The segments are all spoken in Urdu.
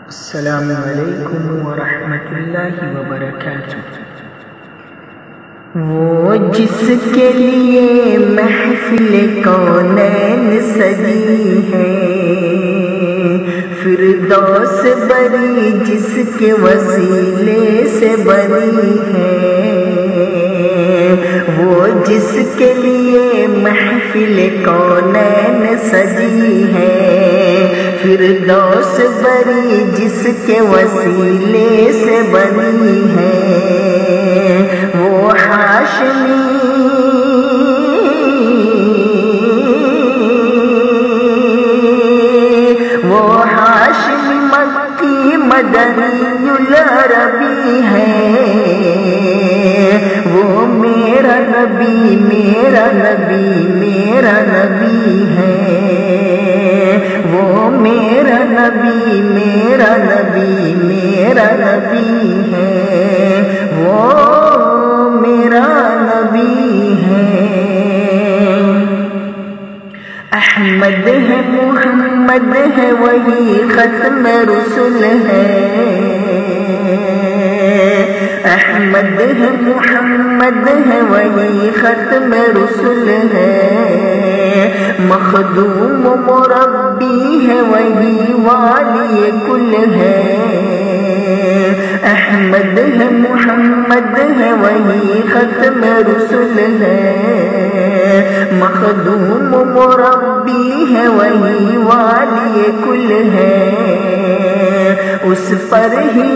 السلام علیکم ورحمۃ اللہ وبرکاتہ۔ وہ جس کے لیے محفل کونین سجی ہے، فردوس بری جس کے وسیلے سے بنی ہے، وہ جس کے لیے محفل کونین سجی ہے، فردوس بری جس کے وسیلے سے بنی ہے، وہ ہاشمی مکی مدنی العربی ہے، وہ میرا نبی میرا نبی میرا نبی ہے، وہ میرا نبی میرا نبی میرا نبی ہے، وہ میرا نبی ہے۔ احمد ہے محمد ہے وہی ختم رسل ہے، احمد ہے محمد ہے وہی ختم رسل ہے، مخدوم مربی ہے وہی والی کل ہے، احمد ہے محمد ہے وہی ختم رسل ہے، مخدوم مربی ہے وہی والی کل ہے، اس پر ہی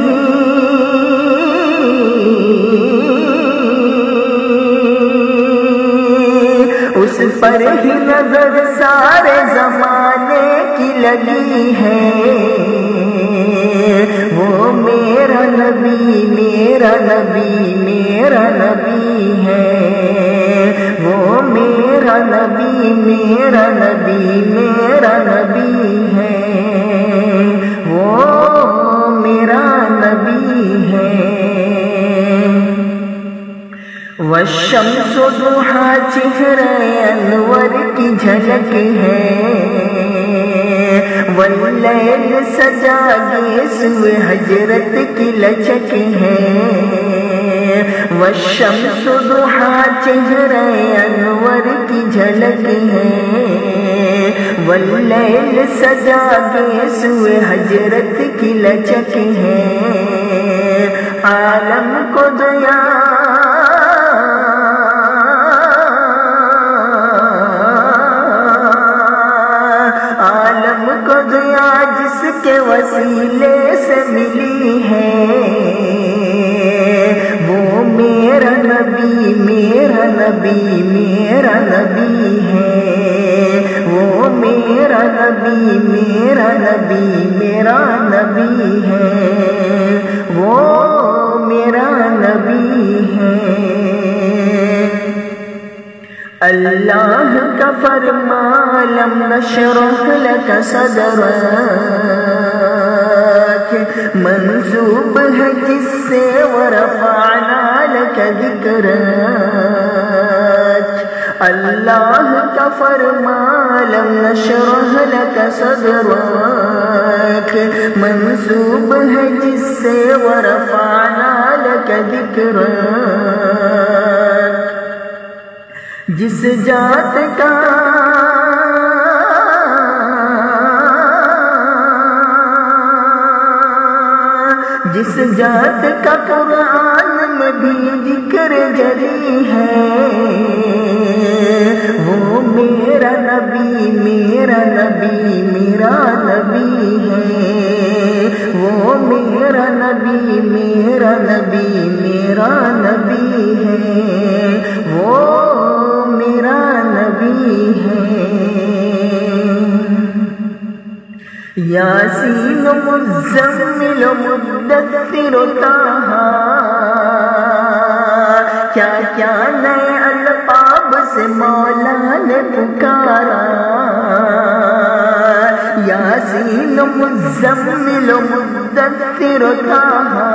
نظر سارے زمانے کی لگی ہے، وہ میرا نبی میرا نبی میرا نبی ہے، وہ میرا نبی میرا نبی میرا نبی ہے، وہ میرا نبی ہے۔ والشمس ضحیٰ چہرہ انور کی جھلک ہے، واللیل سجا گیسو حجرت کی لچک ہے، والشمس ضحیٰ چہرہ انور کی جھلک ہے، واللیل سجا گیسو حجرت کی لچک ہے، عالم کو دیا جس کے وسیلے سے ملی ہے، وہ میرا نبی میرا نبی میرا نبی ہے، وہ میرا نبی میرا نبی میرا نبی ہے، وہ میرا نبی ہے۔ اللہ کا فرمان لم نشرح لک صدرک، منسوب ہے جس سے ورفعنا لک ذکرک، اللہ کا فرمان لم نشرح لک صدرک، منسوب ہے جس سے ورفعنا لک ذکرک، جس ذات کا قرآن میں بھی ذکر جری ہے، وہ میرا نبی میرا نبی میرا نبی ہے، وہ میرا نبی میرا نبی میرا نبی ہے، وہ میرا نبی ہے۔ یاسین مزمل مدثر طٰہٰ، کیا کیا نئے القاب سے مولا نے پکارا، یاسین مزمل مدثر طٰہٰ،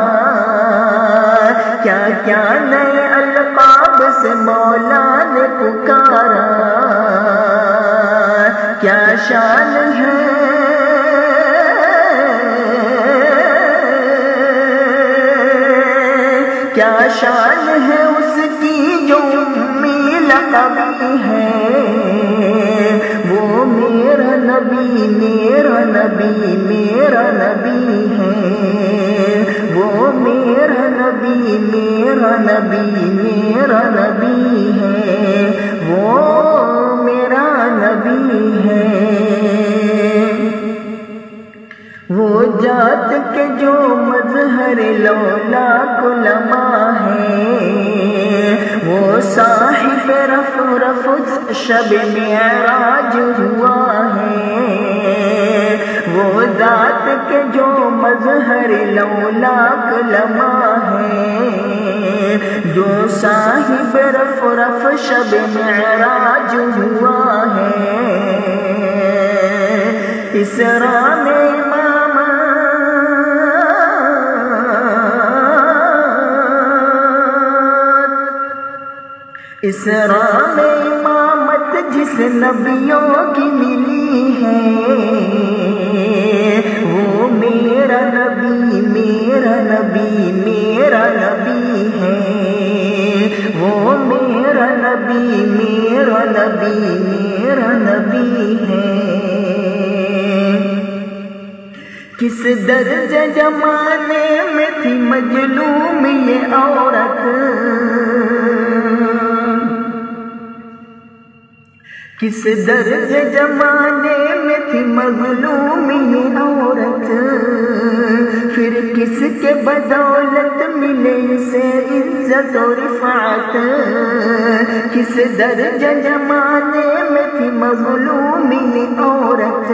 کیا کیا نئے القاب سے مولا نے پکارا، کیا شان ہے کیا شان ہے اس کی جو امی لقبی ہے، وہ میرا نبی میرا نبی میرا نبی ہے، وہ میرا نبی میرا نبی میرا نبی ہے، وہ میرا نبی ہے۔ وہ ذات کے جو مظہر لولاک علماء ہے، وہ صاحب رفع شب معراج ہوا ہے، وہ ذات کے جو مظہر لولاک علماء ہے، جو صاحب رفع شب معراج ہوا ہے۔ اسراء میں اسراء میں امامت جس نبیوں کی ملی ہے، وہ میرا نبی میرا نبی میرا نبی ہے، وہ میرا نبی میرا نبی میرا نبی ہے۔ کس درجے زمانے میں تھی مظلوم یہ عورت، کس درجے زمانے میں تھی مظلوم یہ عورت، پھر کس کے بدولت ملے اسے عزت و رفعت، کس درجے زمانے میں تھی مظلوم یہ عورت،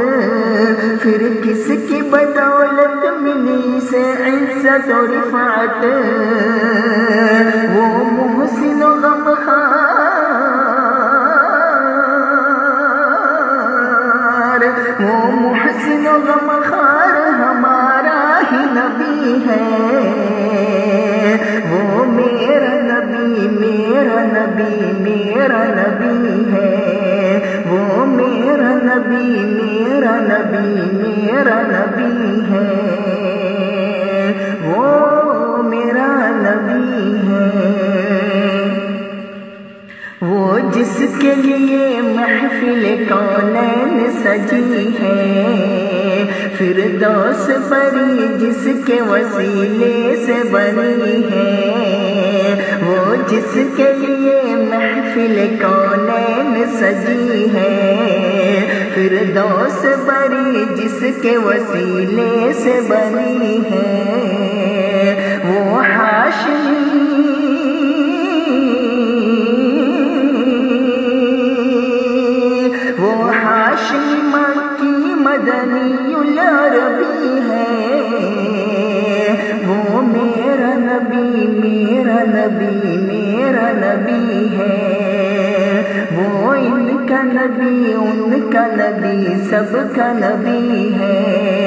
پھر کس کی بدولت ملی اسے عزت و رفعت، وہ محسن و غمخوار، وہ محسن و غمخوار ہمارا ہی نبی ہے، وہ میرا نبی میرا نبی میرا نبی ہے، وہ میرا نبی میرا نبی میرا نبی ہے، وہ میرا نبی ہے۔ وہ جس کے لیے محفل کونین سجی ہے، فردوس بری جس کے وسیلے سے بنی ہے، وہ جس کے لیے محفل کونین سجی ہے، فردوس بری جس کے وسیلے سے بنی ہے، وہ ہاشمی مکی مدنی العربی ہے، وہ میرا نبی میرا نبی میرا نبی ہے، وہ ان کا نبی ان کا نبی سب کا نبی ہے۔